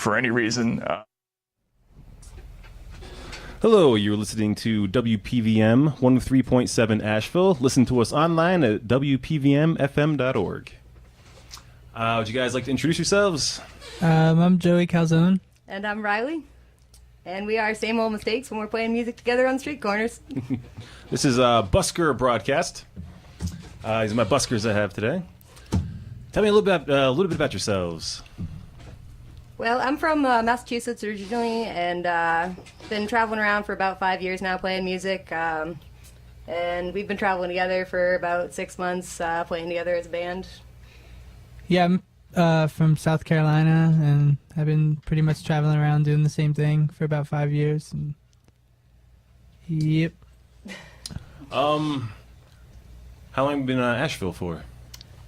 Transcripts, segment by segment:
for any reason. Hello, you're listening to WPVM 103.7 Asheville. Listen to us online at WPVMFM.org. Would you guys like to introduce yourselves? I'm Joey Calzone. And I'm Riley. And we are Same Old Mistakes when we're playing music together on street corners. This is a Busker broadcast. These are my buskers I have today. Tell me a little bit about yourselves. Well, I'm from Massachusetts originally, and been traveling around for about 5 years now playing music. And we've been traveling together for about 6 months, playing together as a band. Yeah, I'm from South Carolina, and I've been pretty much traveling around doing the same thing for about 5 years. And yep. How long have you been in Asheville for?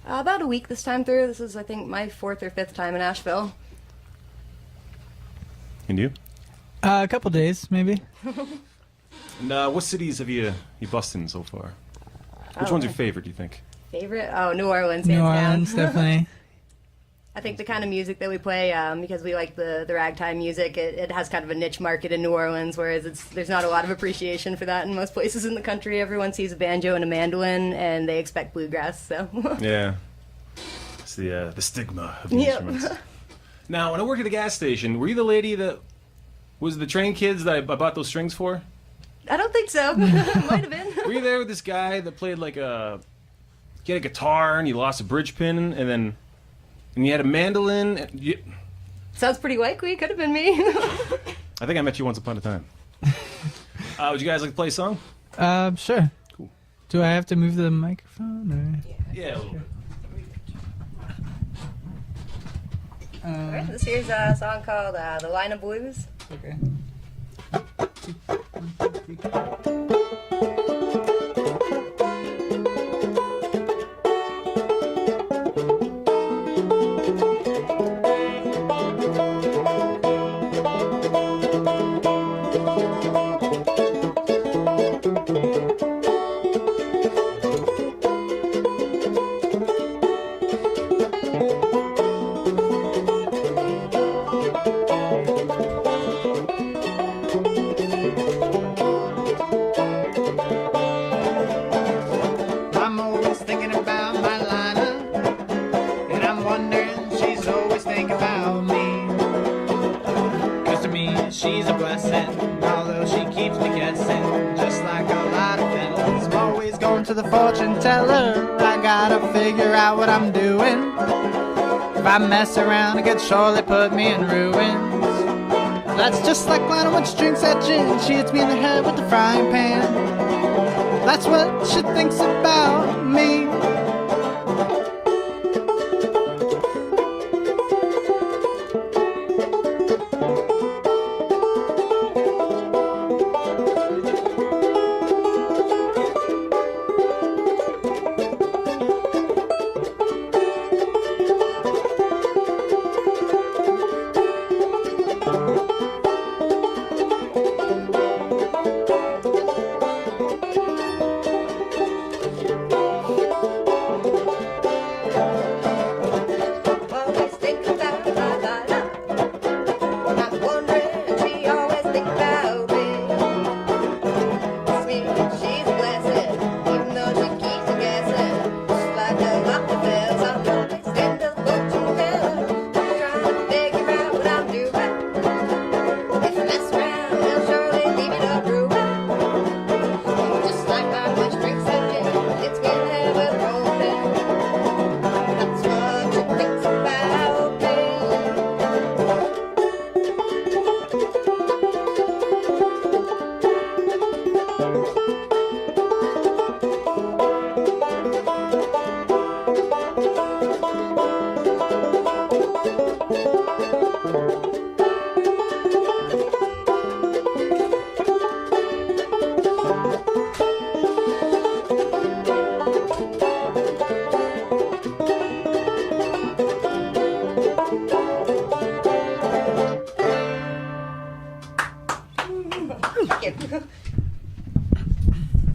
About a week this time through. This is, I think, my 4th or 5th time in Asheville. And you? A couple days, maybe. And what cities have you bussed in so far? Which one's your favorite, do you think? Favorite? Oh, New Orleans, New hands down. Orleans, definitely. I think the kind of music that we play, because we like the ragtime music, it has kind of a niche market in New Orleans, whereas there's not a lot of appreciation for that in most places in the country. Everyone sees a banjo and a mandolin, and they expect bluegrass. So Yeah, it's the stigma of the instruments. Now, when I worked at a gas station, were you the lady that was the train kids that I bought those strings for? I don't think so. Might have been. Were you there with this guy that played he had a guitar and he lost a bridge pin and he had a mandolin? Sounds pretty likely. Could have been me. I think I met you once upon a time. Would you guys like to play a song? Sure. Cool. Do I have to move the microphone? Or? Yeah, a little bit. Alright, this here's a song called The Line of Blues. Okay. She's a blessing, although she keeps me guessing, just like a lot of fellas. I'm always going to the fortune teller. I gotta figure out what I'm doing. If I mess around, it could surely put me in ruins. That's just like Lana when she drinks that gin. She hits me in the head with the frying pan. That's what she thinks about me.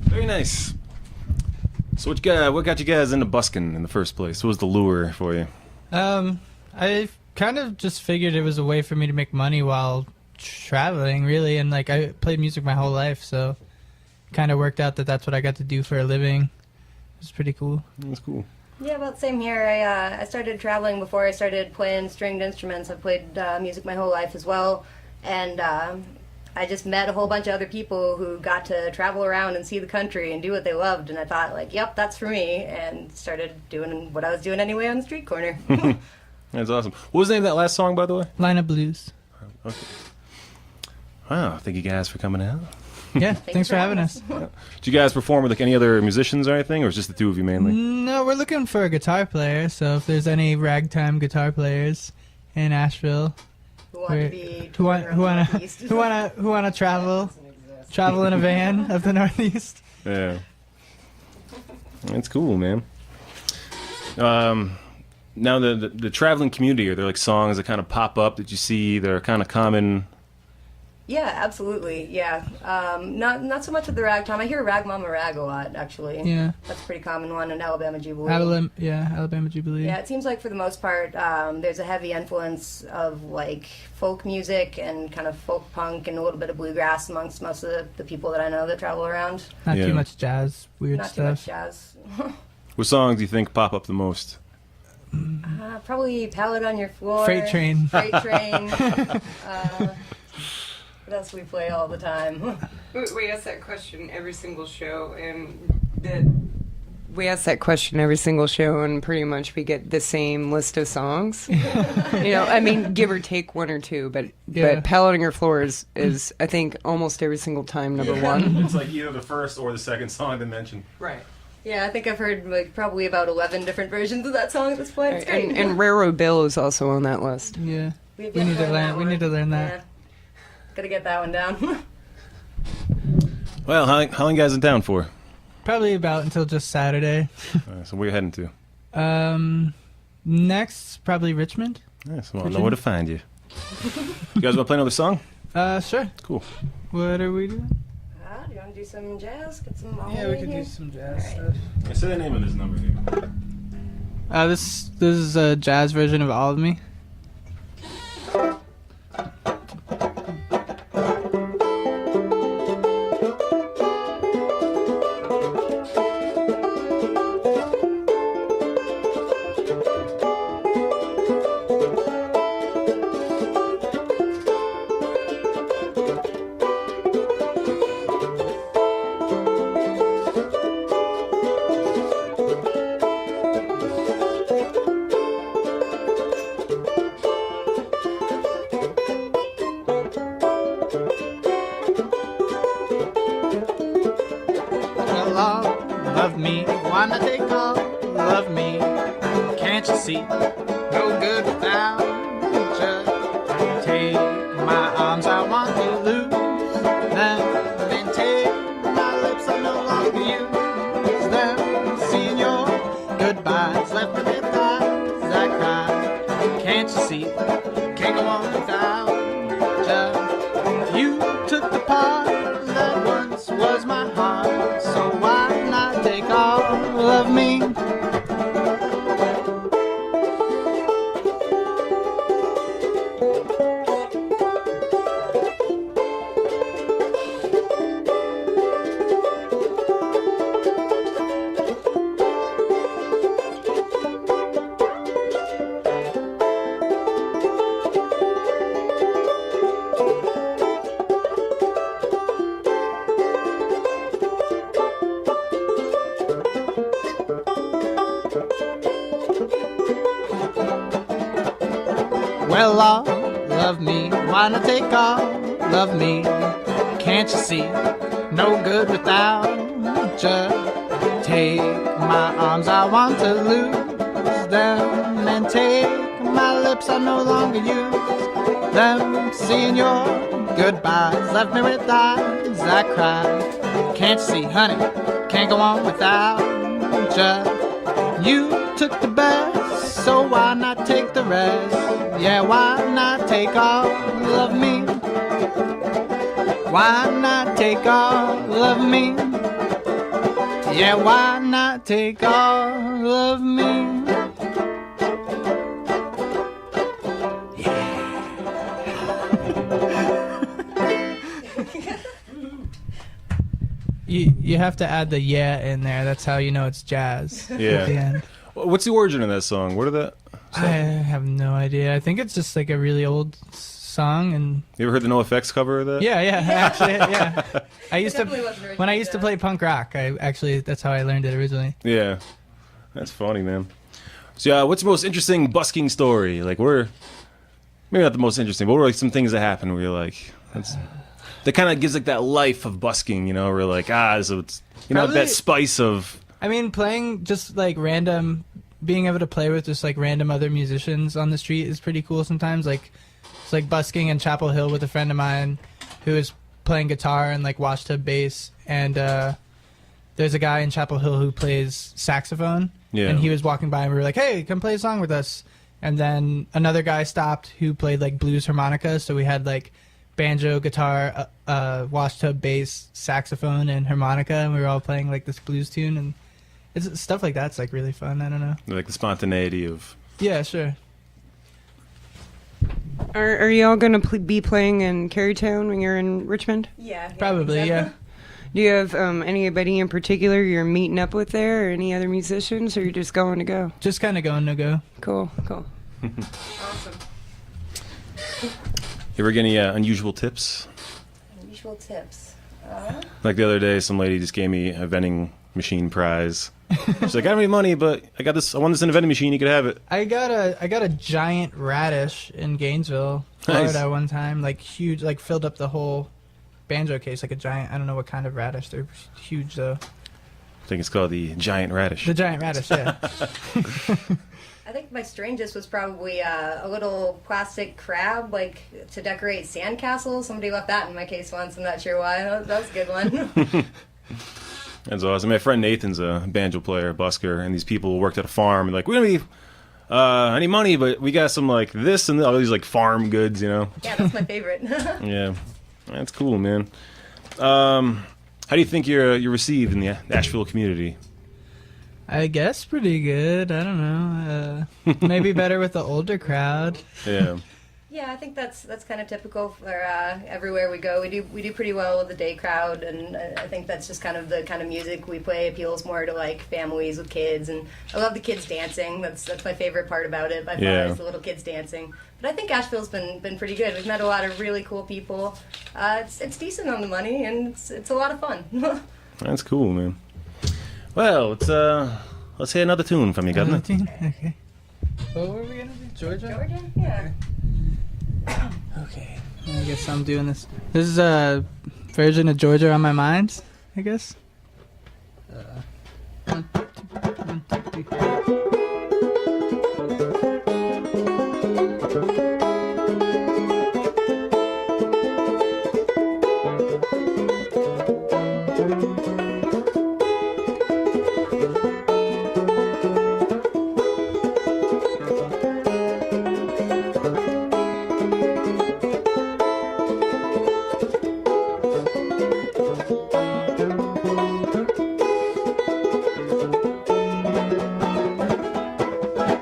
Very nice. So what got you guys into busking in the first place? What was the lure for you? I kind of just figured it was a way for me to make money while traveling, really. And like I played music my whole life, so kind of worked out that that's what I got to do for a living. It's pretty cool. That's cool. Yeah, about the same here. I started traveling before I started playing stringed instruments. I've played music my whole life as well, and I just met a whole bunch of other people who got to travel around and see the country and do what they loved, and I thought, like, yep, that's for me, and started doing what I was doing anyway on the street corner. That's awesome. What was the name of that last song, by the way? Line of Blues. Okay. Wow, thank you guys for coming out. Yeah, thanks for having us. Did you guys perform with like any other musicians or anything, or was it just the two of you mainly? No, we're looking for a guitar player, so if there's any ragtime guitar players in Asheville Who want to be who wanna travel in a van of the Northeast. Yeah. That's cool, man. Now the traveling community, are there like songs that kind of pop up that you see that are kind of common? Yeah, absolutely. Yeah, not so much with the ragtime. I hear Rag Mama Rag a lot, actually. Yeah. That's a pretty common one, and Alabama Jubilee. Alabama Jubilee. Yeah, it seems like for the most part, there's a heavy influence of like folk music and kind of folk punk and a little bit of bluegrass amongst most of the people that I know that travel around. Not Yeah. too much jazz, weird Not too much stuff. jazz. What songs do you think pop up the most? Probably Pallet on Your Floor. Freight Train. Freight Train. What else we play all the time? We ask that question every single show, and pretty much we get the same list of songs. I mean, give or take one or two, but Pallet on Your Floor is I think almost every single time number one. It's like either the first or the second song they mention. Right. Yeah, I think I've heard like probably about 11 different versions of that song at this point. It's great. And Railroad Bill is also on that list. Yeah. We We need to learn. We need to learn that. Yeah. Gotta get that one down. Well, how long you guys in town for? Probably about until just Saturday. So where you heading to? Next, probably Richmond. Nice. Well, I know where to find you. You guys want to play another song? Sure. Cool. What are we doing? Do you want to do some jazz? Get some Yeah, we could do some jazz Alright. stuff. Say the name of this number here. This is a jazz version of All of Me. Love me, wanna take all, love me. Can't you see? No good without just take my arms, I want to lose them. Then take my lips, I no longer use them. Seeing your goodbyes left me with eyes I cry. Can't you see? Can't go on without just you. Took the part that once was my heart, so why not take all of me? Well, all love me, wanna take all love me. Can't you see? No good without just take my arms, I want to lose them. And take my lips, I no longer use them. Seeing your goodbyes left me with eyes I cry. Can't you see, honey? Can't go on without just you. Took the best, so why not take the rest? Yeah, why not take all of me? Why not take all of me? Yeah, why not take all of me? You have to add the yeah in there. That's how you know it's jazz. Yeah. At the end. What's the origin of that song? Where did that? I have no idea. I think it's just like a really old song, and You ever heard the NoFX cover of that? yeah, actually, yeah. I used to definitely wasn't original, when I used to play punk rock. That's how I learned it originally. Yeah. That's funny, man. So, what's the most interesting busking story? Like, maybe not the most interesting, but what were like some things that happened where you're like, that kind of gives like that life of busking, you know, where like, so it's, Probably- that spice of, I mean, playing just like random, being able to play with just like random other musicians on the street is pretty cool sometimes. Like, it's like busking in Chapel Hill with a friend of mine who is playing guitar and like washtub bass, and there's a guy in Chapel Hill who plays saxophone, Yeah. and he was walking by and we were like, hey, come play a song with us. And then another guy stopped who played like blues harmonica, so we had like banjo, guitar, washtub bass, saxophone, and harmonica, and we were all playing like this blues tune, and it's stuff like that's like really fun. I don't know. like the spontaneity of, Yeah, sure. Are y'all gonna be playing in Carytown when you're in Richmond? Yeah. Probably, yeah. Do you have anybody in particular you're meeting up with there, or any other musicians, or you're just going to go? Just kind of going to go. Cool. Awesome. you ever get any unusual tips? Unusual tips. Like the other day, some lady just gave me a vending machine prize. She's like, I don't have any money, but I won this in a vending machine, you could have it. I got a giant radish in Gainesville, Florida, Nice. one time, like huge, like filled up the whole banjo case, like a giant. I don't know what kind of radish. They're huge though. I think it's called the giant radish. The giant radish, yeah. I think my strangest was probably a little plastic crab, like to decorate sandcastles. Somebody left that in my case once. I'm not sure why. That was a good one. That's awesome. My friend Nathan's a banjo player, Busker, and these people worked at a farm. And like, we don't need any money, but we got some like this and all these like farm goods, you know. Yeah, that's my favorite. Yeah, that's cool, man. How do you think you're received in the Asheville community? I guess pretty good. I don't know. Maybe better with the older crowd. Yeah, Yeah, I think that's kind of typical for everywhere we go. We do pretty well with the day crowd, and I think that's just kind of the kind of music we play appeals more to like families with kids. And I love the kids dancing. That's my favorite part about it by far, Yeah. is the little kids dancing. But I think Asheville's been pretty good. We've met a lot of really cool people. It's decent on the money, and it's a lot of fun. that's cool, man. Well, let's hear another tune from you, Governor. Okay. What were we gonna do? Georgia? Georgia? Yeah. Okay. I guess I'm doing this. This is a version of Georgia on my mind, I guess. One, two, three.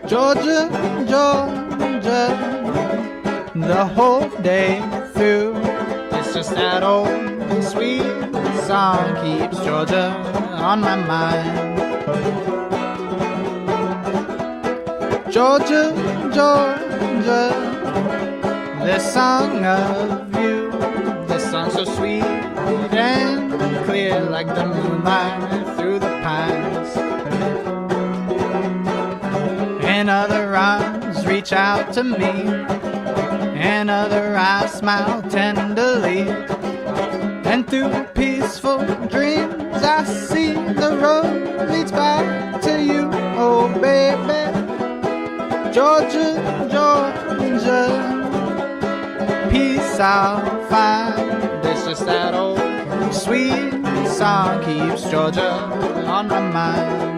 Georgia, Georgia, the whole day through. It's just that old sweet song keeps Georgia on my mind. Georgia, Georgia, this song of you, this song so sweet and clear like the moonlight through the pines. And other arms reach out to me, and other eyes smile tenderly. And through peaceful dreams I see the road leads back to you, oh baby. Georgia, Georgia, peace I'll find. It's just that old sweet song keeps Georgia on my mind.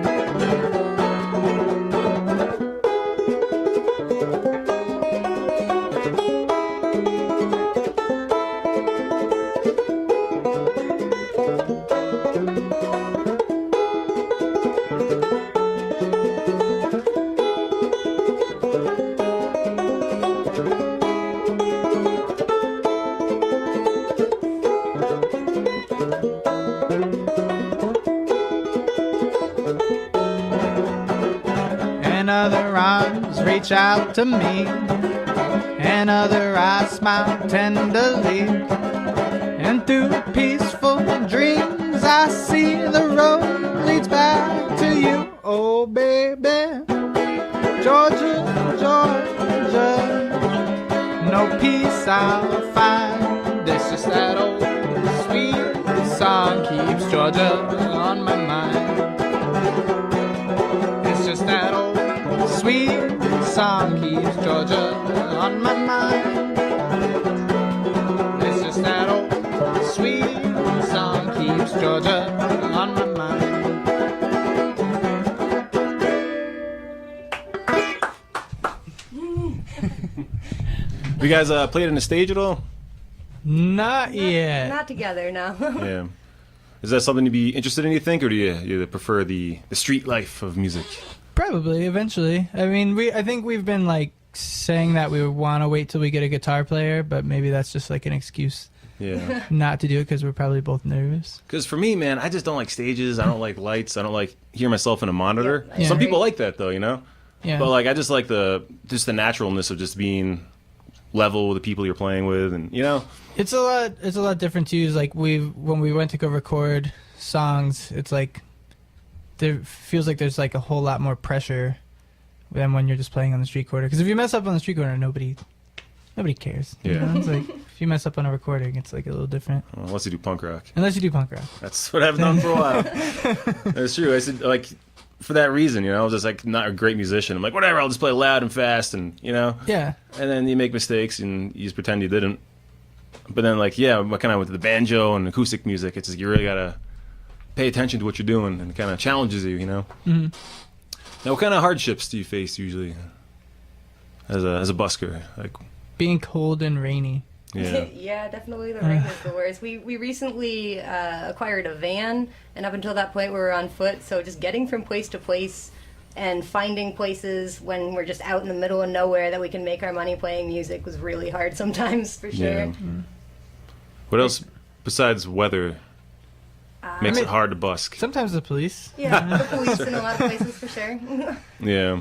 reach out to me, and other eyes smile tenderly. And through peaceful dreams I see the road leads back to you. Oh baby, Georgia, Georgia, no peace I'll find. It's just that old sweet song keeps Georgia on my mind. It's just that old sweet song keeps Georgia on my mind. It's just that old sweet song keeps Georgia on my mind. You guys played on the stage at all? Not yet. Not together, no. Yeah. Is that something you'd be interested in, you think, or do you prefer the street life of music? Probably eventually. I mean, I think we've been like saying that we want to wait till we get a guitar player, but maybe that's just like an excuse Yeah. not to do it because we're probably both nervous. Because for me, man, I just don't like stages. I don't like lights. I don't like hear myself in a monitor. Yeah, I Some agree. people like that, though, you know? Yeah. But, like, I just like the naturalness of just being level with the people you're playing with, and, you know? It's a lot different too. Is like when we went to go record songs, it's like there feels like there's like a whole lot more pressure than when you're just playing on the street corner. Because if you mess up on the street corner, nobody cares. You Yeah. know? It's like if you mess up on a recording, it's like a little different. Well, unless you do punk rock. Unless you do punk rock. That's what I've done for a while. That's true. I said, like, for that reason, you know, I was just, like, not a great musician. I'm like, whatever, I'll just play loud and fast, and, you know? Yeah. And then you make mistakes, and you just pretend you didn't. But then, like, yeah, kind of with the banjo and acoustic music, it's just you really got to pay attention to what you're doing, and it kind of challenges you, you know? hmm Now, what kind of hardships do you face usually as a busker? Like, Being cold and rainy. yeah. Yeah, definitely the rain is the worst. We recently acquired a van, and up until that point we were on foot, so just getting from place to place and finding places when we're just out in the middle of nowhere that we can make our money playing music was really hard sometimes, for sure. Yeah. What else besides weather makes I mean- it hard to busk? Sometimes the police. Yeah, the police in a lot of places for sure. Yeah.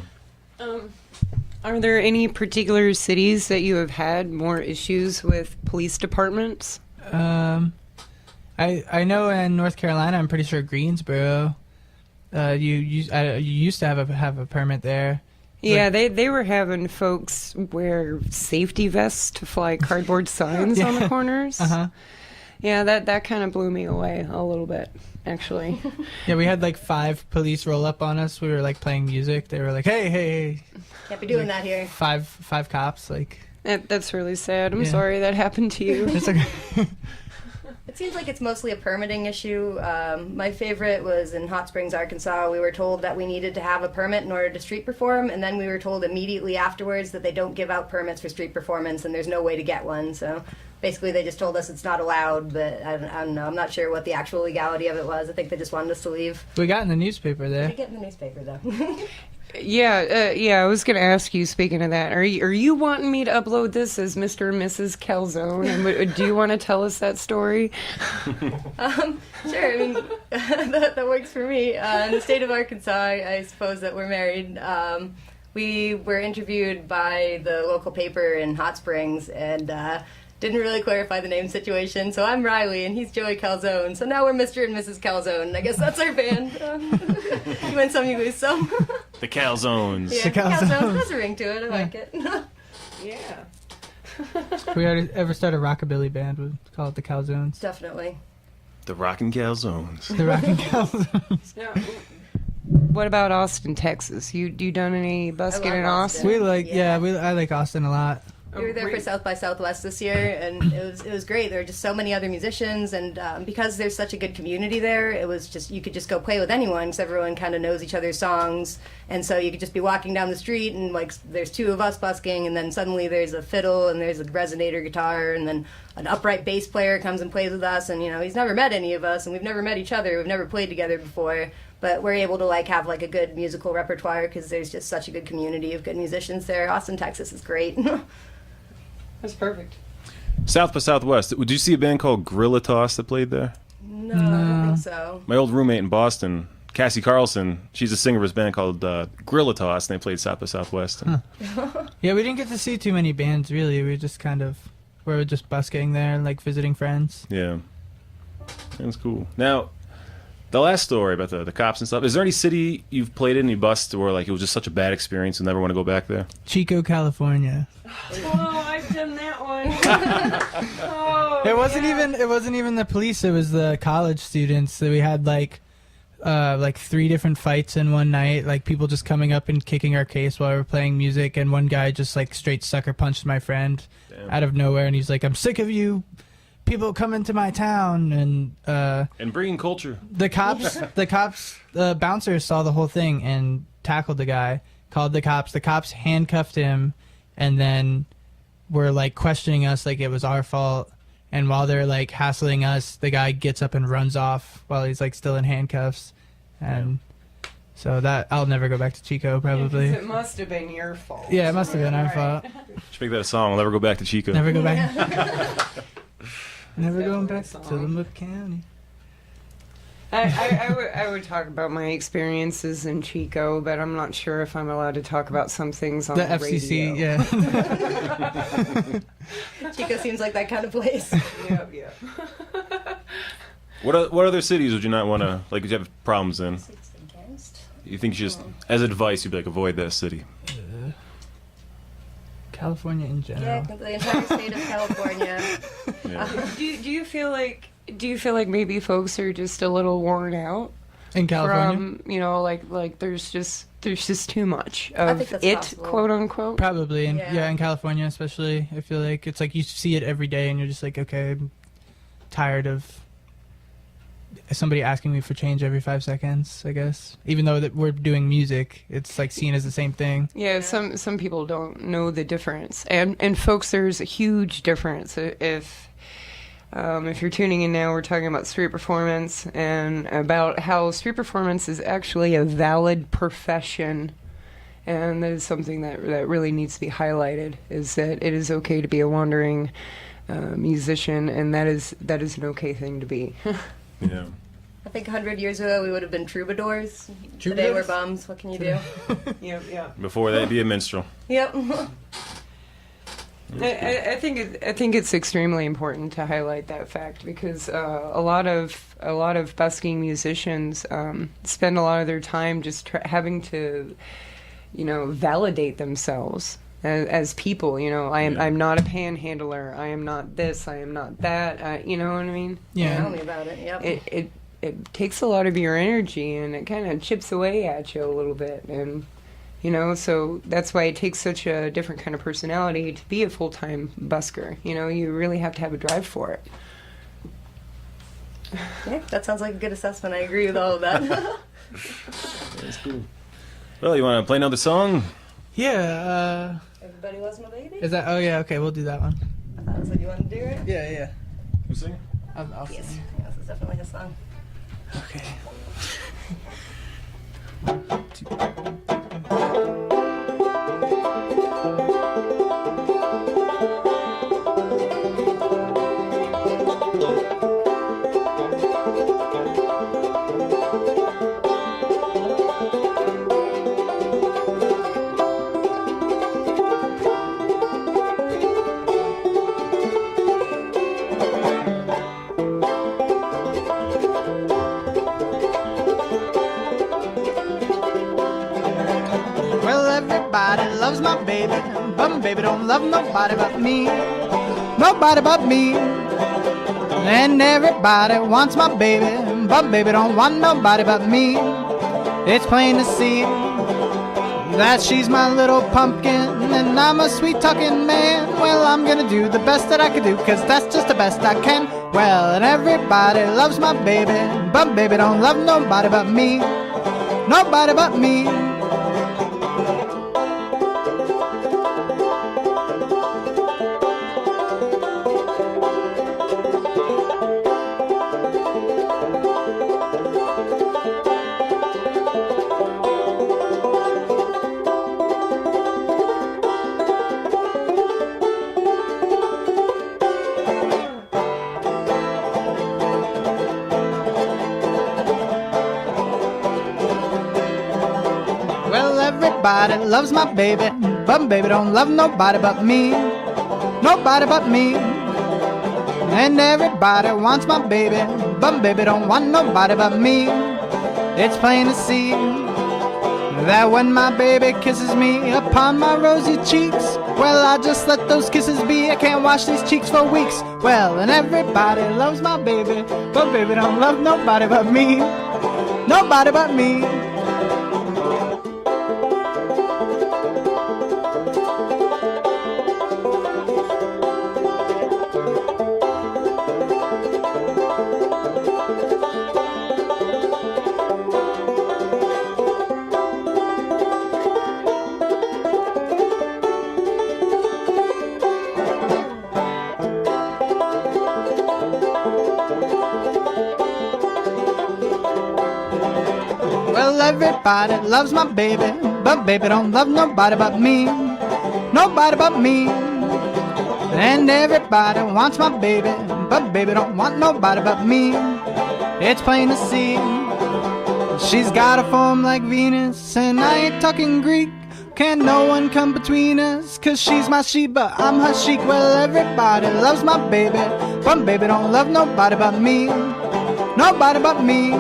Are there any particular cities that you have had more issues with police departments? I know in North Carolina, I'm pretty sure Greensboro. You used to have a permit there. Yeah, they were having folks wear safety vests to fly cardboard signs on the corners. Uh-huh. Yeah, that kind of blew me away a little bit, actually. Yeah, we had like 5 police roll up on us. We were like playing music. They were like, "Hey!" Can't be doing that here. Five cops. Like, That's really sad. I'm Yeah. sorry that happened to you. it's like, It seems like it's mostly a permitting issue. My favorite was in Hot Springs, Arkansas. We were told that we needed to have a permit in order to street perform, and then we were told immediately afterwards that they don't give out permits for street performance, and there's no way to get one. So basically, they just told us it's not allowed, but I don't know. I'm not sure what the actual legality of it was. I think they just wanted us to leave. we got in the newspaper We there. get in the newspaper, though. Yeah, I was going to ask you, speaking of that, are you wanting me to upload this as Mr. and Mrs. Calzone? And do you want to tell us that story? Sure, I mean, that works for me. In the state of Arkansas, I suppose that we're married. We were interviewed by the local paper in Hot Springs and didn't really clarify the name situation. So I'm Riley and he's Joey Calzone. So now we're Mr. and Mrs. Calzone. I guess that's our band. You win some, you lose some. The Calzones. Yeah, The Calzones. Calzone has a ring to it. I like it. Yeah. If we ever start a rockabilly band, we'd call it the Calzones. Definitely. The Rockin' Calzones. The Rockin' Calzones. Now, what about Austin, Texas? You done any busking love in Austin. Austin? We like, I like Austin a lot. We were there for South by Southwest this year, and it was great. There were just so many other musicians, and because there's such a good community there, it was just you could just go play with anyone because everyone kind of knows each other's songs, and so you could just be walking down the street and like there's 2 of us busking, and then suddenly there's a fiddle and there's a resonator guitar, and then an upright bass player comes and plays with us, and he's never met any of us, and we've never met each other, we've never played together before. But we're able to like have like a good musical repertoire because there's just such a good community of good musicians there. Austin, Texas is great. That's perfect. South by Southwest. Would you see a band called Gorilla Toss that played there? No, I don't think so. My old roommate in Boston, Cassie Carlson, she's a singer of this band called Gorilla Toss, and they played South by Southwest. And Yeah, we didn't get to see too many bands really. We were just busking there and like visiting friends. yeah, that's cool. Now, the last story about the cops and stuff. Is there any city you've played in, you bust, where like it was just such a bad experience and never want to go back there? Chico, California. Oh, I've done that one. Oh, It wasn't even the police. It was the college students. So we had like 3 different fights in one night. Like people just coming up and kicking our case while we were playing music, and one guy just like straight sucker punched my friend out of nowhere, and he's like, "I'm sick of you people come into my town," and bringing culture. the bouncers saw the whole thing and tackled the guy, called the cops handcuffed him, and then were like questioning us like it was our fault. And while they're like hassling us, the guy gets up and runs off while he's like still in handcuffs. And so that I'll never go back to Chico probably. It must have been your fault. Yeah, it must have been our fault. Should make that a song. I'll never go back to Chico. Never go back. Never going definitely back a to song. Tillamook County. I would talk about my experiences in Chico, but I'm not sure if I'm allowed to talk about some things on The the FCC, radio. yeah. Chico seems like that kind of place. Yeah. What other cities would you not want to, like, would you have problems in? You think you just, as advice, you'd be like, avoid that city. California in general. Yeah, the entire state of California. Yeah. Do you feel like maybe folks are just a little worn out In California? from like there's just too much I of think that's it, possible. quote unquote. Probably. Yeah. In California especially. I feel like it's like you see it every day and you're just like, okay, I'm tired of somebody asking me for change every 5 seconds, I guess. Even though that we're doing music, it's like seen as the same thing. Yeah, some people don't know the difference, and folks, there's a huge difference. If you're tuning in now, we're talking about street performance and about how street performance is actually a valid profession, and that is something that really needs to be highlighted. Is that it is okay to be a wandering musician, and that is an okay thing to be. Yeah. I think 100 years ago we would have been troubadours. Today we're bums. What can you do? Yeah. Before that'd be a minstrel. Yep. I think it's extremely important to highlight that fact because a lot of busking musicians spend a lot of their time just having to, validate themselves as people. I'm not a panhandler. I am not this. I am not that. You know what I mean? Yeah. Tell me about it. Yep. It takes a lot of your energy and it kind of chips away at you a little bit and. So that's why it takes such a different kind of personality to be a full-time busker. You really have to have a drive for it. Yeah, that sounds like a good assessment. I agree with all of that. That's cool. Well, you want to play another song? Yeah, Everybody loves my baby. is that, oh yeah, okay, we'll do that one. I thought that's what you wanted to do, right? Yeah. Who's singing? I'll Yes. sing. This is definitely his song. Okay. Well, everybody loves my baby, but my baby don't love nobody but me. Nobody but me. And everybody wants my baby, but baby don't want nobody but me. It's plain to see that she's my little pumpkin, and I'm a sweet talking man. Well, I'm gonna do the best that I can do, 'cause that's just the best I can. Well, and everybody loves my baby, but baby don't love nobody but me. Nobody but me. everybody loves my baby, but baby don't love nobody but me. Nobody but me. And everybody wants my baby, but baby don't want nobody but me. It's plain to see that when my baby kisses me upon my rosy cheeks, well, I just let those kisses be. I can't wash these cheeks for weeks. Well, and everybody loves my baby, but baby don't love nobody but me. Nobody but me. Well, everybody loves my baby, but baby don't love nobody but me. Nobody but me. And everybody wants my baby, but baby don't want nobody but me. It's plain to see. She's got a form like Venus, and I ain't talking Greek. Can't no one come between us, 'cause she's my Sheba, I'm her chic. Well, everybody loves my baby, but baby don't love nobody but me. Nobody but me.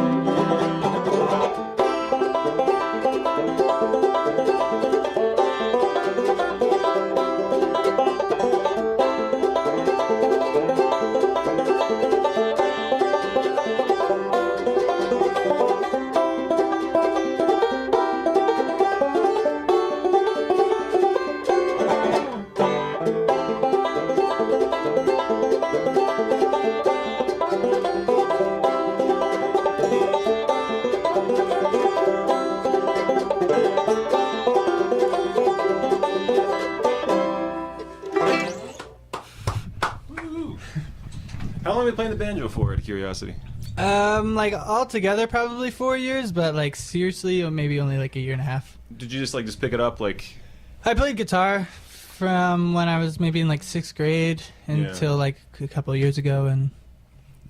How long have you been playing the banjo for, out of curiosity? Like all together probably 4 years, but like seriously, maybe only like a year and a half. Did you just pick it up like? I played guitar from when I was maybe in like 6th grade until like a couple of years ago, and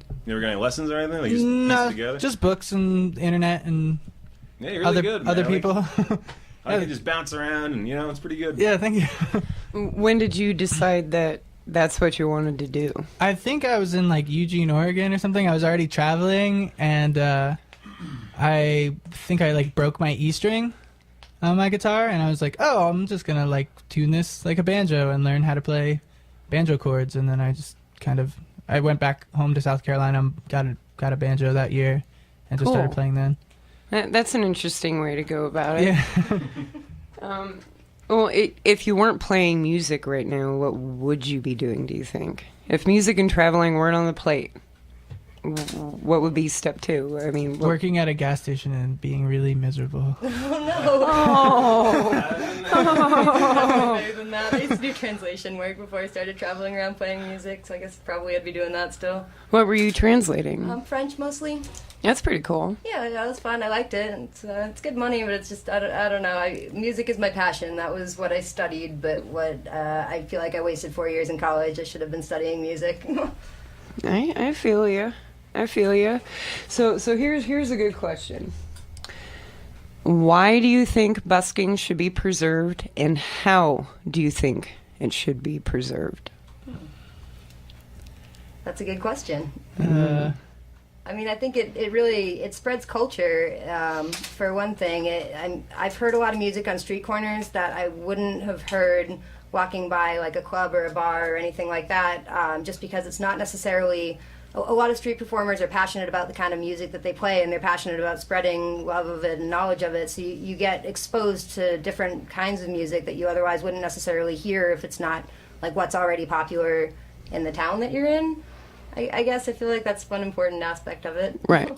You never got any lessons or anything? Like you just pieced it together? just books and internet and Yeah, you're really good, man. other Like, people. I can just bounce around, and it's pretty good. Yeah, thank you. When did you decide that that's what you wanted to do? I think I was in like Eugene, Oregon or something. I was already traveling, and I think I like broke my E string on my guitar, and I was like, oh, I'm just gonna like tune this like a banjo and learn how to play banjo chords. And then I just I went back home to South Carolina, got a banjo that year, and just started Cool. playing then. That's an interesting way to go about it. Yeah. Well, if you weren't playing music right now, what would you be doing, do you think? If music and traveling weren't on the plate, what would be step 2? I mean, Working at a gas station and being really miserable. Oh, Better than that. I used to do translation work before I started traveling around playing music, so I guess probably I'd be doing that still. what were you translating? French mostly. That's pretty cool. Yeah, that was fun. I liked it. It's good money, but it's just I don't know. Music is my passion. That was what I studied, but what I feel like I wasted 4 years in college. I should have been studying music. I feel you. I feel you. So here's a good question. Why do you think busking should be preserved, and how do you think it should be preserved? That's a good question. Uh, I mean, I think it really spreads culture. For one thing, I've heard a lot of music on street corners that I wouldn't have heard walking by like a club or a bar or anything like that. Just because it's not necessarily. A lot of street performers are passionate about the kind of music that they play, and they're passionate about spreading love of it and knowledge of it. So you get exposed to different kinds of music that you otherwise wouldn't necessarily hear if it's not like what's already popular in the town that you're in. I guess I feel like that's one important aspect of it. Right.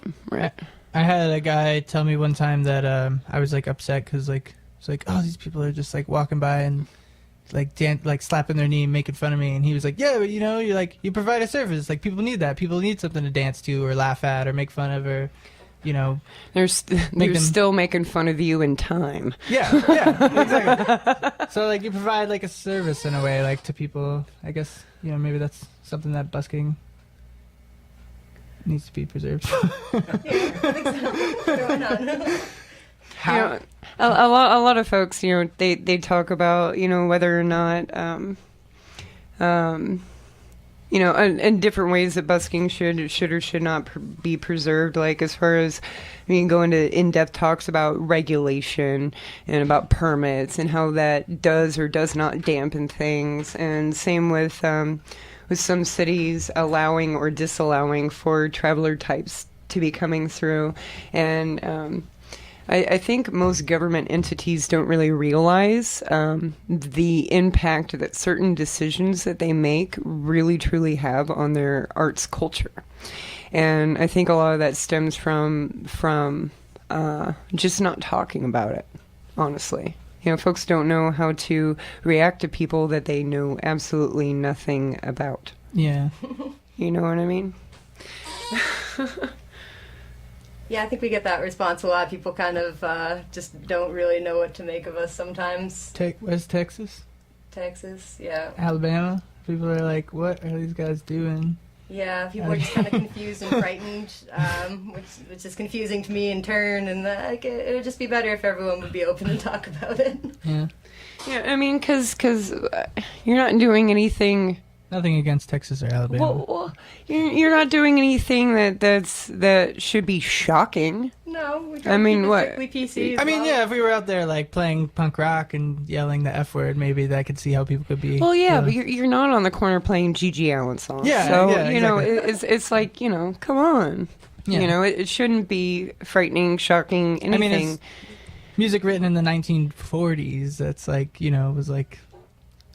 I had a guy tell me one time that I was like upset because like it's like, oh, these people are just like walking by and like slapping their knee and making fun of me, and he was like, yeah, but you're like, you provide a service, like people need that, people need something to dance to or laugh at or make fun of, or They're still making fun of you in time. yeah, exactly. So like you provide like a service in a way, like to people. I guess maybe that's something that busking needs to be preserved. Yeah, I think so. Why not? a lot of folks, they talk about, whether or not, and different ways that busking should or should not be preserved. Like as far as, go into in-depth talks about regulation and about permits and how that does or does not dampen things. And same with some cities allowing or disallowing for traveler types to be coming through. And I think most government entities don't really realize the impact that certain decisions that they make really truly have on their arts culture. And I think a lot of that stems from just not talking about it, honestly. Folks don't know how to react to people that they know absolutely nothing about. Yeah. You know what I mean? Yeah, I think we get that response a lot. People kind of just don't really know what to make of us sometimes. West Texas? Texas, yeah. Alabama? People are like, what are these guys doing? Yeah, people are just kind of confused and frightened, which is confusing to me in turn. And it would just be better if everyone would be open and talk about it. Yeah. Yeah, because you're not doing anything. Nothing against Texas or Alabama. Well, you're not doing anything that should be shocking. No, we what? PC. Yeah, if we were out there like playing punk rock and yelling the F word, maybe that could see how people could be. Well, yeah, but you're not on the corner playing Gigi Allen songs. Yeah, so yeah, exactly. it's like come on. Yeah. It shouldn't be frightening, shocking, anything. It's music written in the 1940s. That's like was like.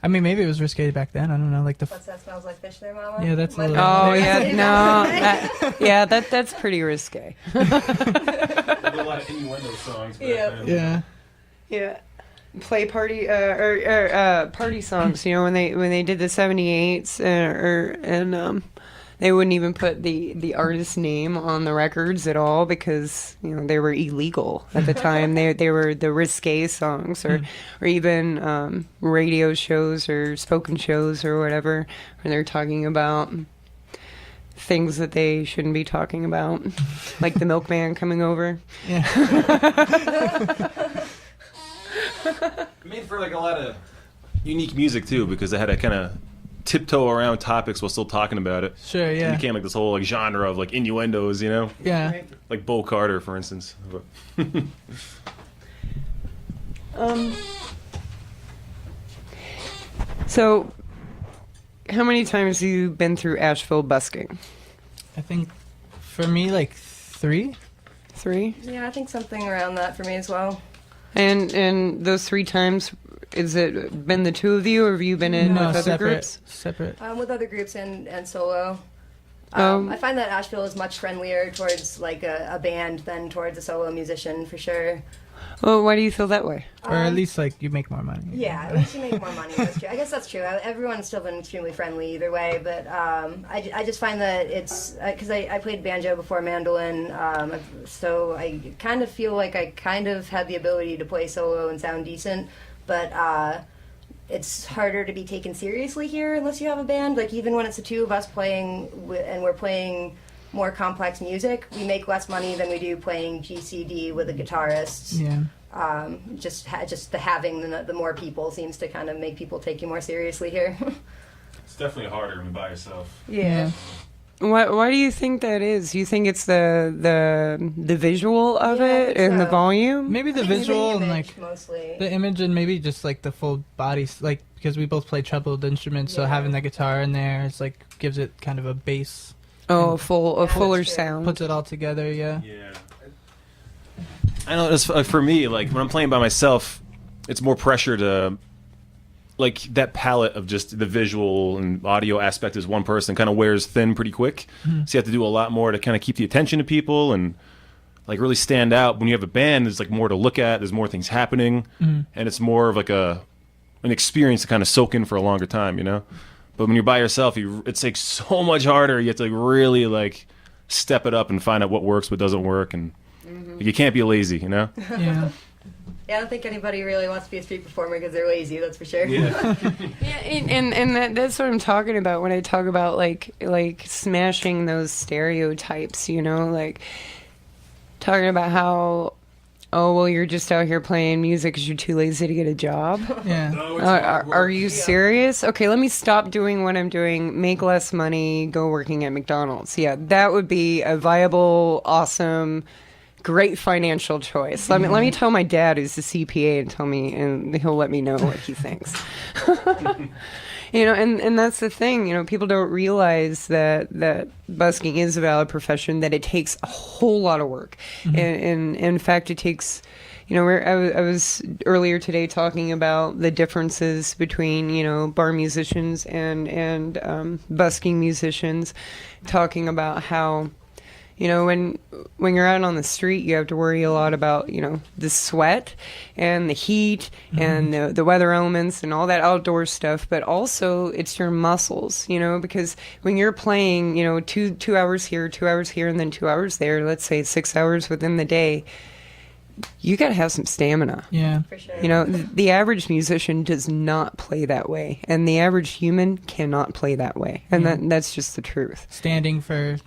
Maybe it was risque back then. I don't know, like What's that smells like fish there, Mama? Yeah, that's a little. Oh yeah, that's pretty risque. A lot of innuendo songs. Yeah. Yeah. Play party or party songs. When they did the 78s and they wouldn't even put the artist's name on the records at all because they were illegal at the time. they were the risque songs or even radio shows or spoken shows or whatever, and they're talking about things that they shouldn't be talking about, like the milkman coming over. Yeah. Made for like a lot of unique music too, because they had to kind of tiptoe around topics while still talking about it. Sure, yeah. It became like this whole like genre of like innuendos, Yeah. Right. like Bo Carter, for instance. So, how many times have you been through Asheville busking? I think for me, like 3. 3? Yeah, I think something around that for me as well. And those 3 times, is it been the two of you, or have you been in with other separate, groups? Separate. With other groups and solo. Um, I find that Asheville is much friendlier towards like a band than towards a solo musician for sure. Well, why do you feel that way? Or at least like you make more money. Yeah, at least you make more money. That's true. I guess that's true. Everyone's still been extremely friendly either way, but I just find that it's because I played banjo before mandolin, so I kind of feel like I kind of had the ability to play solo and sound decent, but it's harder to be taken seriously here unless you have a band. Like even when it's the two of us playing and we're playing more complex music, we make less money than we do playing GCD with a guitarist. Yeah. Just having the more people seems to kind of make people take you more seriously here. It's definitely harder when by yourself. Yeah. Why do you think that is? You think it's the visual of it and the volume? Maybe the I think visual the and image, like mostly. the image and maybe just like the full body, like because we both play trebled instruments, so Yeah. having the guitar in there is like gives it kind of a bass. Oh, a fuller that's true. sound. Puts it all together, yeah. Yeah. I know. It's, for me, like when I'm playing by myself, it's more pressure to, like that palette of just the visual and audio aspect as one person kind of wears thin pretty quick. Mm-hmm. So you have to do a lot more to kind of keep the attention of people and like really stand out. When you have a band, there's like more to look at. There's more things happening, and it's more of like an experience to kind of soak in for a longer time, you know. But when you're by yourself, it's like so much harder. You have to like really like step it up and find out what works, what doesn't work, and you can't be lazy, you know. Yeah. Yeah, I don't think anybody really wants to be a street performer because they're lazy. That's for sure. Yeah. Yeah, and that's what I'm talking about when I talk about like smashing those stereotypes, you know, like talking about how Oh, well, you're just out here playing music because you're too lazy to get a job? Yeah. Are you serious? Okay, let me stop doing what I'm doing, make less money, go working at McDonald's. Yeah, that would be a viable, awesome, great financial choice. Let me tell my dad, who's the CPA, and he'll let me know what he thinks. And that's the thing. People don't realize that busking is a valid profession, that it takes a whole lot of work. And in fact, it takes, I was earlier today talking about the differences between, bar musicians and busking musicians, talking about how, when you're out on the street, you have to worry a lot about, the sweat and the heat and the weather elements and all that outdoor stuff. But also it's your muscles, because when you're playing, 2 hours here, 2 hours here, and then 2 hours there, let's say 6 hours within the day, you got to have some stamina. Yeah. For sure. The average musician does not play that way. And the average human cannot play that way. And that's just the truth. Standing for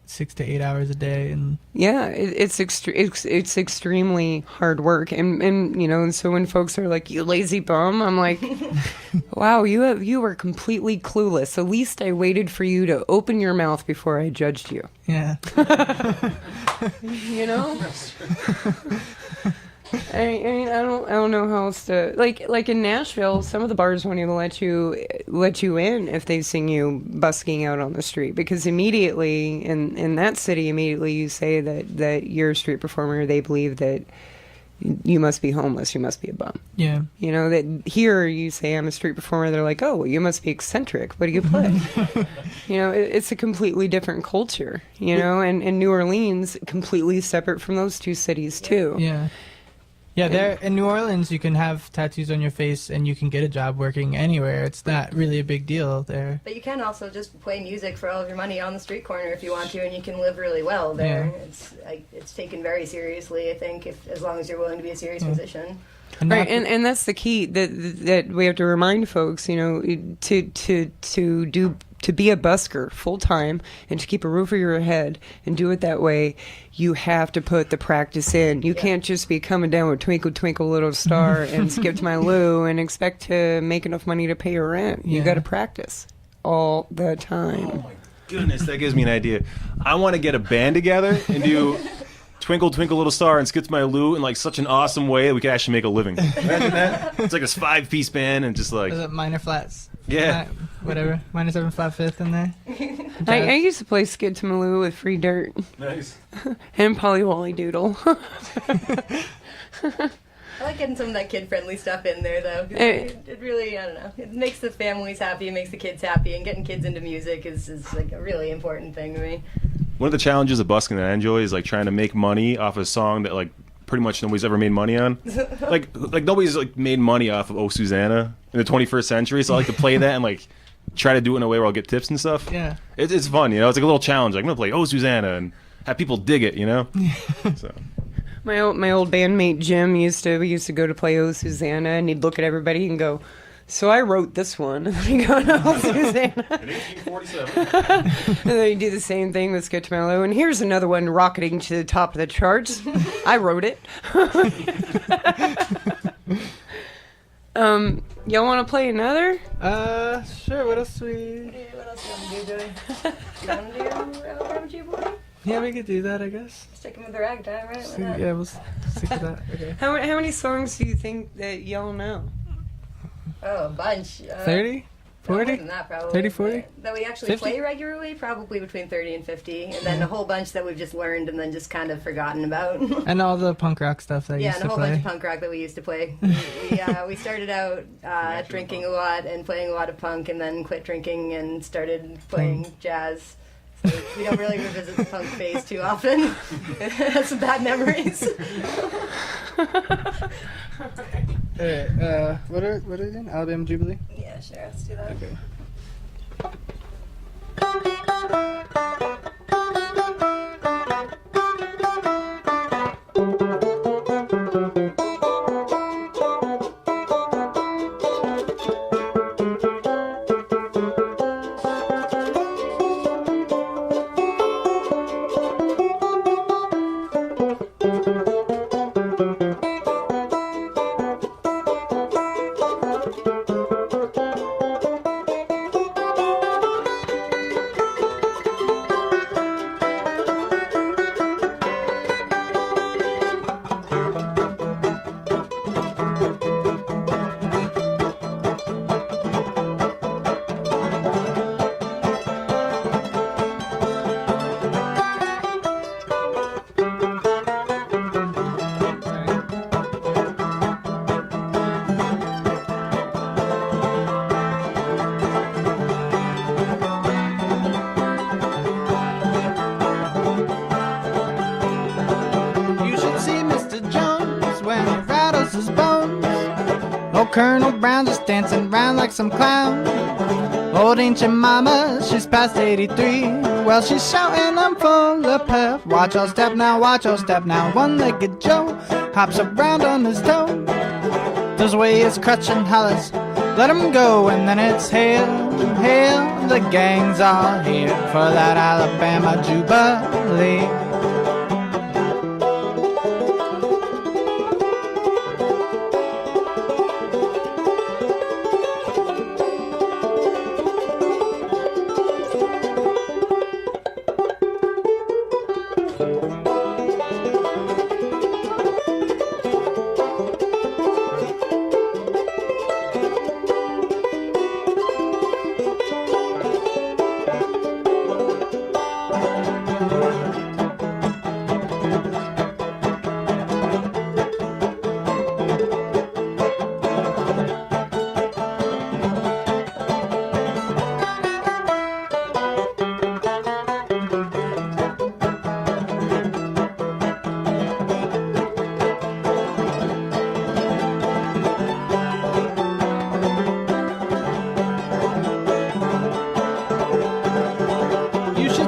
6 to 8 hours a day, and yeah, it's extremely hard work, and so when folks are like, "You lazy bum," I'm like, "Wow, you were completely clueless. At least I waited for you to open your mouth before I judged you." yeah. I mean, I don't know how else to like in Nashville. Some of the bars won't even let you in if they sing you busking out on the street, because immediately in that city, immediately you say that you're a street performer. They believe that you must be homeless. You must be a bum. Yeah. That here you say I'm a street performer. They're like, oh, well, you must be eccentric. What do you play? It's a completely different culture. And New Orleans completely separate from those two cities too. Yeah. Yeah, there in New Orleans, you can have tattoos on your face and you can get a job working anywhere. It's not really a big deal there. But you can also just play music for all of your money on the street corner if you want to, and you can live really well there. Yeah. It's taken very seriously, I think, as long as you're willing to be a serious musician. Right, and that's the key that we have to remind folks, to be a busker full time and to keep a roof over your head and do it that way, you have to put the practice in. You can't just be coming down with Twinkle Twinkle Little Star and Skip to My Lou and expect to make enough money to pay your rent. You got to practice all the time. Oh my goodness, that gives me an idea. I want to get a band together and do Twinkle Twinkle Little Star and Skip to My Lou in like such an awesome way that we could actually make a living. Imagine that. It's like this 5-piece band and just like minor flats. Yeah. Whatever. Minor 7 flat fifth in there. I used to play Skid to Maloo with Free Dirt. Nice. And Polly Wally Doodle. I like getting some of that kid-friendly stuff in there, though. It really, I don't know, it makes the families happy, it makes the kids happy, and getting kids into music is like a really important thing to me. One of the challenges of busking that I enjoy is like trying to make money off a song that like pretty much nobody's ever made money on. like nobody's like made money off of Oh Susanna in the 21st century, so I like to play that and like try to do it in a way where I'll get tips and stuff. Yeah. It's fun, it's like a little challenge. Like, I'm gonna play Oh Susanna and have people dig it, So My old bandmate Jim we used to go to play Oh Susanna, and he'd look at everybody and go, "So I wrote this one." And then he'd go, "Oh Susanna." In 1847. And then he'd do the same thing with Skid to Maloo, and here's another one rocketing to the top of the charts. I wrote it. Y'all want to play another? Sure. What else What else do you want to do, Joey? You want to do Elementary Boy? Yeah, we could do that, I guess. Sticking with the ragtime, right? Why not? Yeah, we'll stick with that. Okay. How many songs do you think that y'all know? Oh, a bunch. 30? 40? More than that, probably. 30, 40? That we actually 50? play regularly, probably between 30 and 50. And then a whole bunch that we've just learned and then just kind of forgotten about. And all the punk rock stuff that I Yeah, used and a to whole play. bunch of punk rock that we used to play. We started out drinking a lot and playing a lot of punk, and then quit drinking and started playing jazz. So we don't really revisit the punk phase too often. It has some bad memories. Alright, what are we doing? Alabama Jubilee? Yeah, sure, let's do that. Okay. Oh, Colonel Brown just dancing round like some clown. Old ancient mama, she's past 83. Well, she's shouting, I'm full of pep. Watch your step now, watch your step now. One-legged Joe hops around on his toe. Throws away his crutch and hollers, let him go. And then it's hail, hail, the gang's all here for that Alabama Jubilee.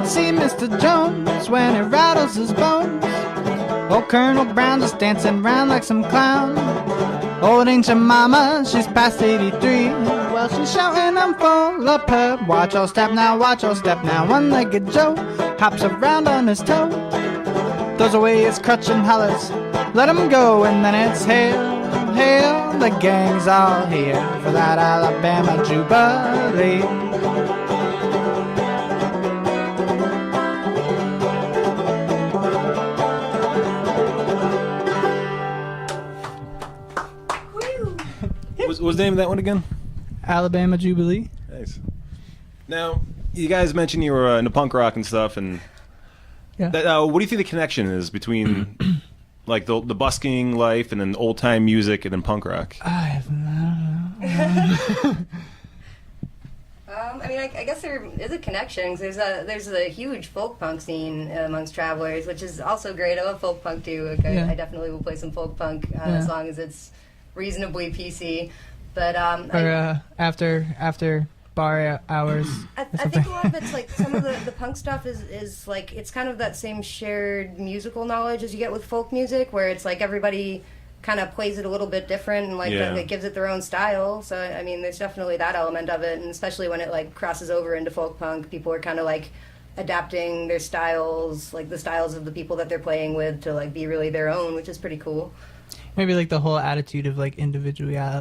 See Mr. Jones when he rattles his bones. Oh, Colonel Brown just dancing round like some clown. Old ancient mama, she's past 83. Well, she's shouting, I'm full of pep. Watch your step now, watch your step now. One-legged Joe hops around on his toe. Throws away his crutch and hollers, let him go. And then it's hail, hail, the gang's all here for that Alabama Jubilee. What was the name of that one again? Alabama Jubilee. Nice. Now, you guys mentioned you were into punk rock and stuff, and Yeah. what do you think the connection is between like the busking life and then old time music and then punk rock? I don't know. I mean, I guess there is a connection. 'Cause there's a huge folk punk scene amongst travelers, which is also great. I love folk punk too. Like, Yeah. I definitely will play some folk punk Yeah. as long as it's reasonably PC. But Or after bar hours. I think a lot of it's like some of the punk stuff is like it's kind of that same shared musical knowledge as you get with folk music, where it's like everybody kind of plays it a little bit different and like Yeah. it gives it their own style. So I mean, there's definitely that element of it, and especially when it like crosses over into folk punk, people are kind of like adapting their styles, like the styles of the people that they're playing with, to like be really their own, which is pretty cool. Maybe like the whole attitude of like individuality.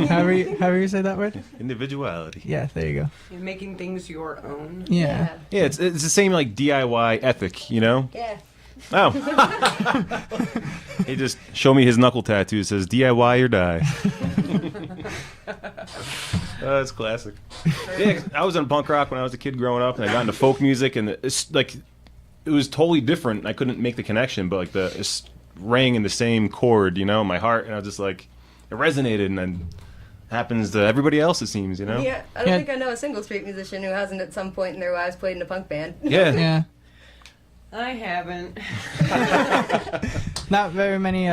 however you say that word. Individuality. Yeah, there you go. You're making things your own. Yeah. Yeah, it's the same like DIY ethic, you know? Yeah. Oh. He just showed me his knuckle tattoo. It says DIY or die. Oh, that's classic. Yeah, I was in punk rock when I was a kid growing up, and I got into folk music, and it's like it was totally different. I couldn't make the connection, but like it rang in the same chord, you know, in my heart, and I was just like, it resonated, and then happens to everybody else, it seems, you know. Yeah, I don't Yeah. think I know a single street musician who hasn't at some point in their lives played in a punk band. Yeah. Yeah. I haven't. Not very many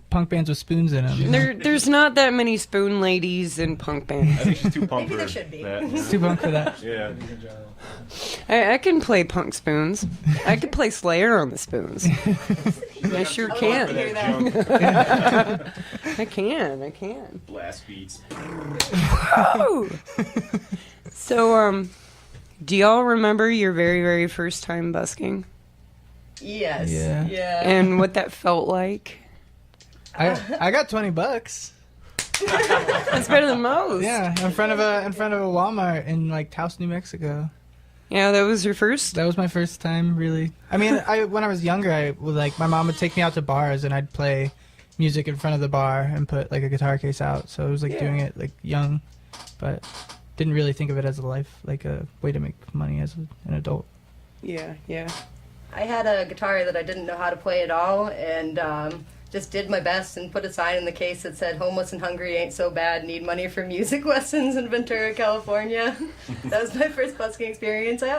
punk bands with spoons in them. There's not that many spoon ladies in punk bands. I think she's too punk Maybe for there should be. that. It's too punk for that. Yeah. I can play punk spoons. I could play Slayer on the spoons. I sure I would love to can. hear that. I can. Blast beats. Oh. So, do y'all remember your very, very first time busking Yes. Yeah. Yeah. and what that felt like? I got $20. That's better than most. Yeah, in front of a Walmart in like Taos, New Mexico. Yeah, that was your first. That was my first time, really. I mean, when I was younger, I would like my mom would take me out to bars and I'd play music in front of the bar and put like a guitar case out. So I was like doing it like young, but didn't really think of it as a life, like a way to make money as an adult. Yeah. I had a guitar that I didn't know how to play at all, and just did my best and put a sign in the case that said "Homeless and hungry ain't so bad. Need money for music lessons in Ventura, California." That was my first busking experience. I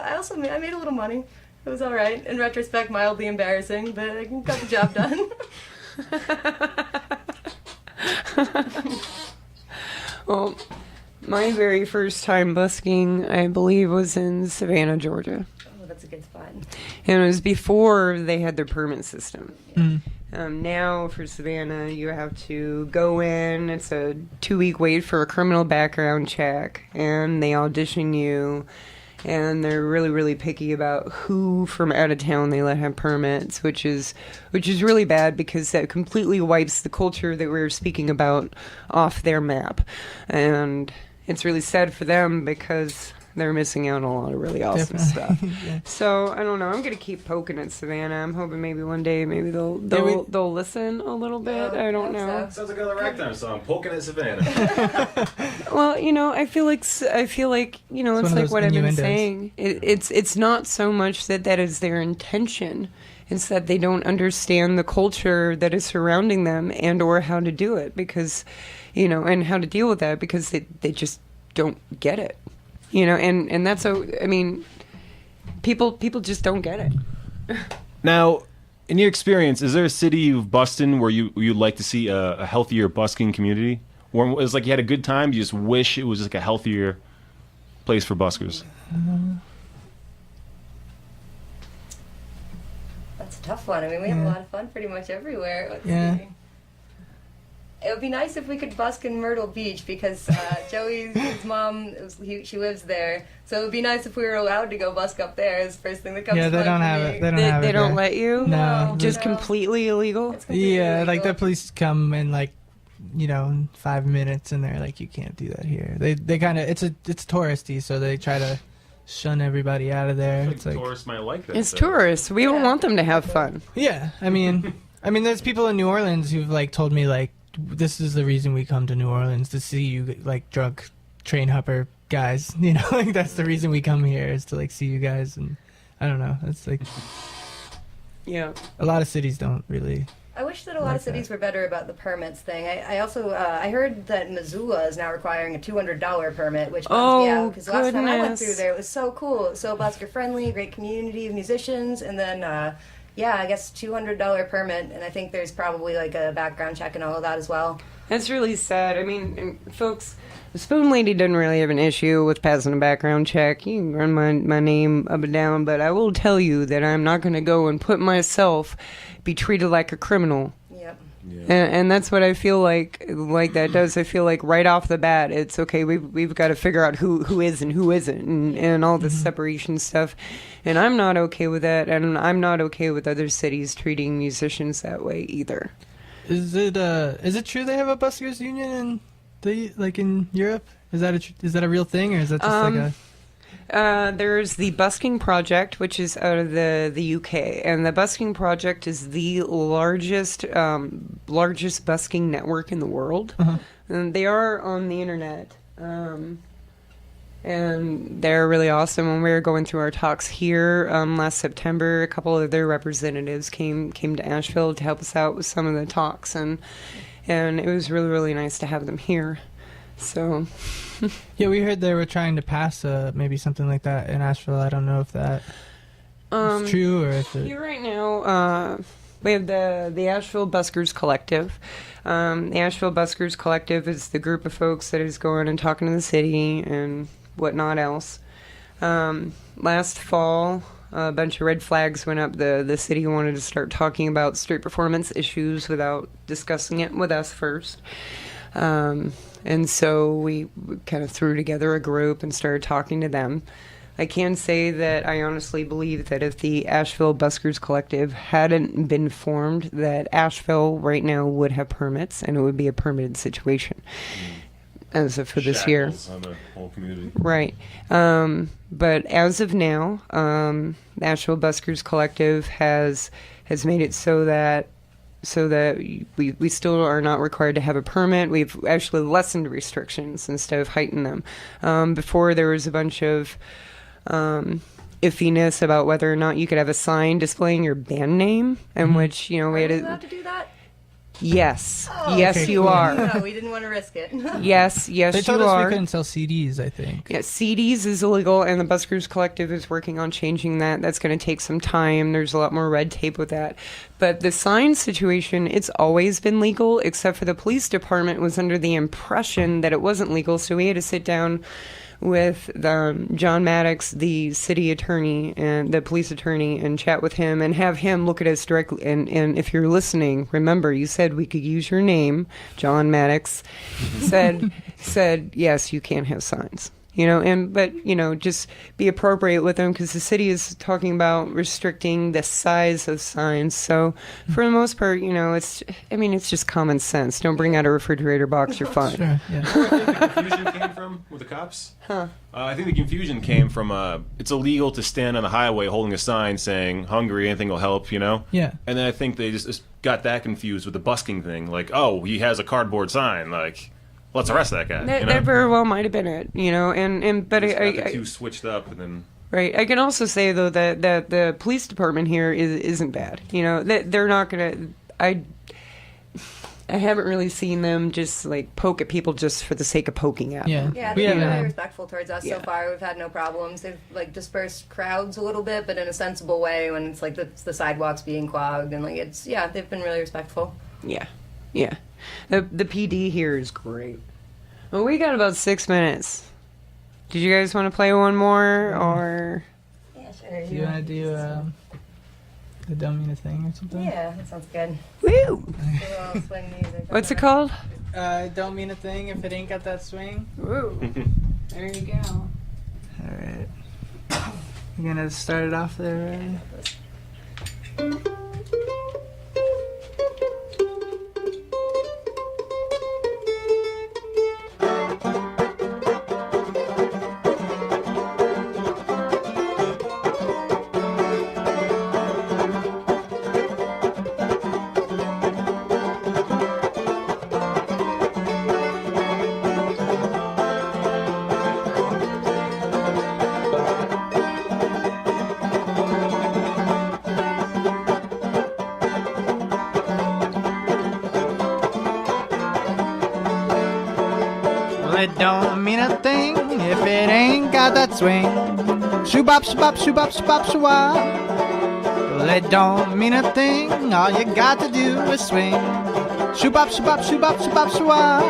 made a little money. It was all right. In retrospect, mildly embarrassing, but I got the job done. Well, my very first time busking, I believe, was in Savannah, Georgia. Oh, that's a good spot. And it was before they had their permit system. Mm. Now for Savannah, you have to go in. It's a 2-week wait for a criminal background check, and they audition you. And they're really, really picky about who from out of town they let have permits, which is really bad because that completely wipes the culture that we were speaking about off their map. And it's really sad for them because they're missing out on a lot of really awesome stuff. Yeah. So I don't know. I'm gonna keep poking at Savannah. I'm hoping maybe one day maybe they'll listen a little bit. I don't know. Sounds like another ragtime song. Poking at Savannah. Well, I feel like it's like what I've been saying. It's not so much that is their intention. It's that they don't understand the culture that is surrounding them and or how to do it because, and how to deal with that because they just don't get it. And that's people just don't get it. Now, in your experience, is there a city you've busked in where you'd like to see a healthier busking community? Or it was like you had a good time, you just wish it was like a healthier place for buskers? That's a tough one. I mean, we have a lot of fun pretty much everywhere. Let's see. It would be nice if we could busk in Myrtle Beach because Joey's his mom, she lives there. So it would be nice if we were allowed to go busk up there. Is the first thing that comes to mind. They don't have it. They don't let you? No. Just completely illegal? Yeah, like the police come in 5 minutes and they're like, you can't do that here. They kind of, it's touristy, so they try to shun everybody out of there. It's like tourists might like that. It's tourists. We don't want them to have fun. Yeah, I mean, there's people in New Orleans who've told me this is the reason we come to New Orleans, to see you drunk train hopper guys. That's the reason we come here, is to see you guys. And I don't know. It's yeah. A lot of cities don't really. I wish that a lot of cities were better about the permits thing. I also I heard that Missoula is now requiring a $200 permit, which bums me out because last time I went through there, it was so cool, it was so busker friendly, great community of musicians, and then I guess $200 permit, and I think there's probably a background check and all of that as well. That's really sad. I mean, folks, the Spoon Lady doesn't really have an issue with passing a background check. You can run my name up and down, but I will tell you that I'm not going to go and put myself be treated like a criminal. Yep. Yeah. And that's what I feel like that does. I feel like right off the bat, it's okay. We've got to figure out who is and who isn't, and all this separation stuff. And I'm not okay with that, and I'm not okay with other cities treating musicians that way either. Is it true they have a buskers union in Europe? Is that a real thing, or is that just there's the Busking Project, which is out of the UK, and the Busking Project is the largest busking network in the world. Uh-huh. And they are on the internet, and they're really awesome. When we were going through our talks here last September, a couple of their representatives came to Asheville to help us out with some of the talks, and it was really, really nice to have them here. So. Yeah, we heard they were trying to pass maybe something like that in Asheville. I don't know if that is true or if it... Right now, we have the Asheville Buskers Collective. The Asheville Buskers Collective is the group of folks that is going and talking to the city and whatnot else. Last fall, a bunch of red flags went up. The city wanted to start talking about street performance issues without discussing it with us first. And so we kind of threw together a group and started talking to them. I can say that I honestly believe that if the Asheville Buskers Collective hadn't been formed, that Asheville right now would have permits, and it would be a permitted situation as of for this year. On the whole community. Right. But as of now, the Asheville Buskers Collective has made it so that we still are not required to have a permit. We've actually lessened restrictions instead of heightened them. Before, there was a bunch of iffiness about whether or not you could have a sign displaying your band name, in which, we had Are you allowed to do that? Yes. Oh, Yes, okay, you cool. are. No, we didn't want to risk it. Yes, They you told us are. we couldn't sell CDs, I think. Yeah, CDs is illegal, and the Buskers Collective is working on changing that. That's going to take some time. There's a lot more red tape with that. But the sign situation, it's always been legal, except for the police department was under the impression that it wasn't legal, so we had to sit down with John Maddox, the city attorney and the police attorney, and chat with him and have him look at us directly. And if you're listening, remember you said we could use your name. John Maddox said yes, you can't have signs. But just be appropriate with them, because the city is talking about restricting the size of signs. So for the most part, it's just common sense. Don't bring out a refrigerator box, you're fine. Sure, yeah. Where I think the confusion came from with the cops? I think the confusion came from it's illegal to stand on the highway holding a sign saying hungry, anything will help, Yeah. And then I think they just got that confused with the busking thing. Like, oh, he has a cardboard sign. Like, let's arrest that guy. That very well might have been it, but Just got the I two switched up, and then right. I can also say though that the police department here isn't bad. They're not gonna. I haven't really seen them just like poke at people just for the sake of poking at Yeah. them. Yeah, We they've been haven't really had- respectful towards us Yeah. so far. We've had no problems. They've dispersed crowds a little bit, but in a sensible way when it's the sidewalks being clogged and they've been really respectful. Yeah. The PD here is great. Well, we got about 6 minutes. Did you guys want to play one more, or? Yeah, sure. Do you want to do the Don't Mean a Thing or something? Yeah, that sounds good. Woo! A little swing music. What's it called? Don't Mean a Thing if it ain't got that swing. Woo! There you go. All right. You gonna start it off there, Ryan? Well, it don't mean a thing if it ain't got that swing. Shoo-bop, shoo-bop, shoo-bop, shoo-bop, shoo-wah. Well, it don't mean a thing, all you got to do is swing. Shoo-bop, shoo-bop, shoo-bop, shoo-bop, shoo-wah.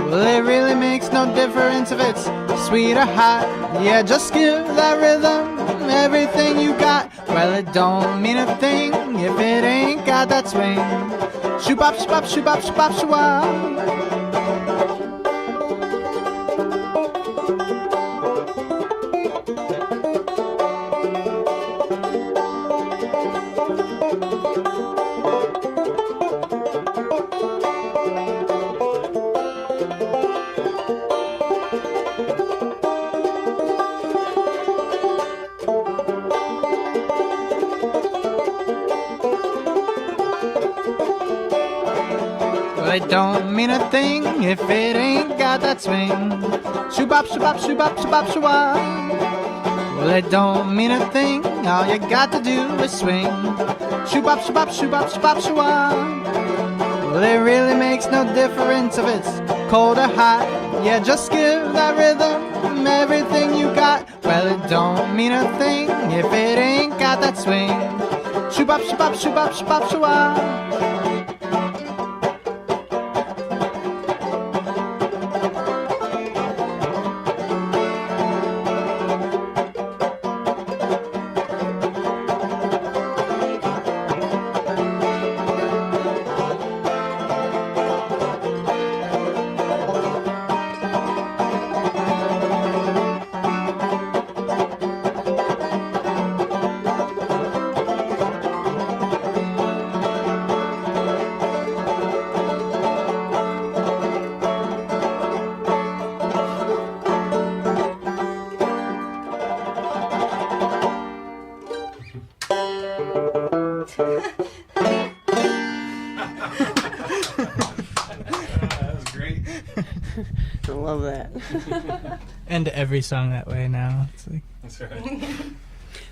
Well, it really makes no difference if it's sweet or hot. Yeah, just give that rhythm everything you got. Well, it don't mean a thing if it ain't got that swing. Shoo-bop, shoo-bop, shoo-bop, shoo-bop, shoo-wah. Well, it don't mean a thing if it ain't got that swing. Shoo-bop, shoo-bop, shoo-bop, shoo-bop, shoo-wah. Well, it don't mean a thing, all you got to do is swing. Shoo-bop, shoo-bop, shoo-bop, shoo-bop, shoo-wah. Well, it really makes no difference if it's cold or hot. Yeah, just give that rhythm everything you got. Well, it don't mean a thing if it ain't got that swing. Shoo-bop, shoo-bop, shoo-bop, shoo-bop, shoo-wah. that was great. I love that. End every song that way now. It's like, That's right.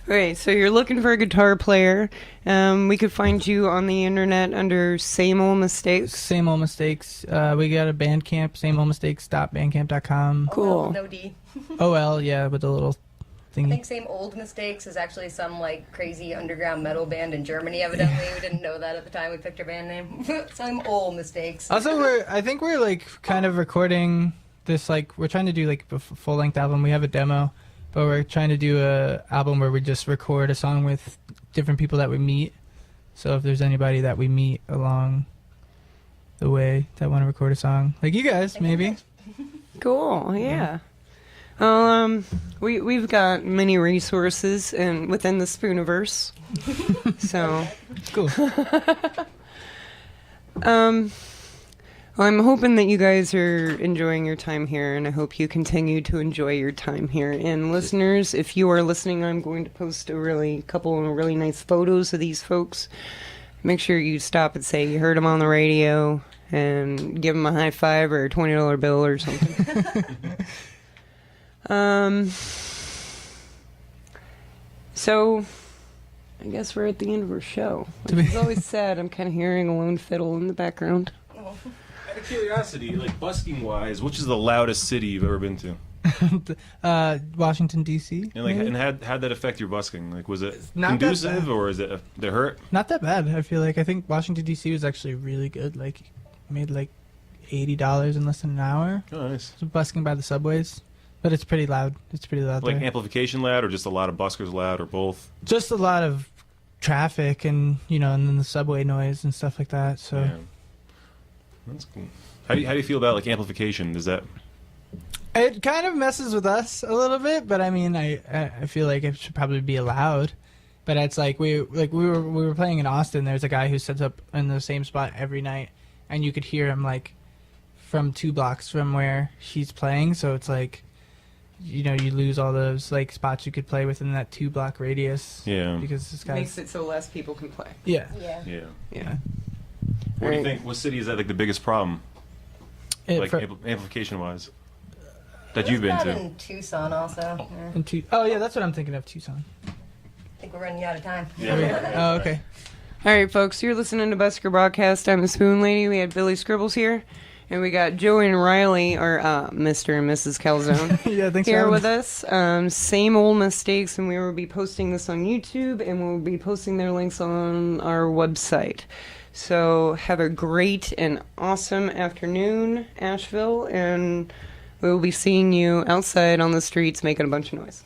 Okay, so you're looking for a guitar player. We could find you on the internet under Same Old Mistakes. Same Old Mistakes. We got a Bandcamp, sameoldmistakes.bandcamp.com. Cool. No D. OL, yeah, with the little I thingy. think Same Old Mistakes is actually some like crazy underground metal band in Germany. Evidently, we didn't know that at the time we picked our band name. Same Old Mistakes. Also, I think we're like kind of recording this, like we're trying to do like a full length album. We have a demo, but we're trying to do a album where we just record a song with different people that we meet. So if there's anybody that we meet along the way that want to record a song, like you guys, maybe. Cool, yeah. We've got many resources and within the Spooniverse. So Cool. Well, I'm hoping that you guys are enjoying your time here, and I hope you continue to enjoy your time here. And listeners, if you are listening, I'm going to post a couple of really nice photos of these folks. Make sure you stop and say you heard them on the radio, and give them a high five or a $20 bill or something. So I guess we're at the end of our show. Which is always sad. I'm kind of hearing a lone fiddle in the background. Out of curiosity, like busking wise, which is the loudest city you've ever been to? Washington D.C. And like, maybe? and how'd that affect your busking? Like, was it Not that conducive bad. or is it they hurt? Not that bad. I feel like I think Washington D.C. was actually really good. Like made like $80 in less than an hour. Oh, nice. So busking by the subways, but it's pretty loud. It's pretty loud Like there. amplification loud or just a lot of buskers loud or both? Just a lot of traffic and and then the subway noise and stuff like that. So Yeah. That's cool. How do you feel about like amplification? Does that it kind of messes with us a little bit, but I mean, I feel like it should probably be allowed. But it's like we were playing in Austin. There's a guy who sets up in the same spot every night, and you could hear him like from 2 blocks from where he's playing. So it's like, you lose all those like spots you could play within that 2-block radius. Yeah. Because this guy Makes it so less people can play. Yeah. Yeah. Yeah. Yeah. What do you Right. think? What city is that like the biggest problem? Like amplification wise? That you've been That to? in Tucson also. Yeah. Oh yeah, that's what I'm thinking of, Tucson. I think we're running out of time. Oh okay. All right, folks, you're listening to Busker Broadcast. I'm the Spoon Lady. We had Billy Scribbles here, and we got Joey and Riley, or Mr. and Mrs. Calzone, Yeah, thanks for here having with us. us. Same Old Mistakes, and we will be posting this on YouTube, and we'll be posting their links on our website. So have a great and awesome afternoon, Asheville, and we will be seeing you outside on the streets making a bunch of noise.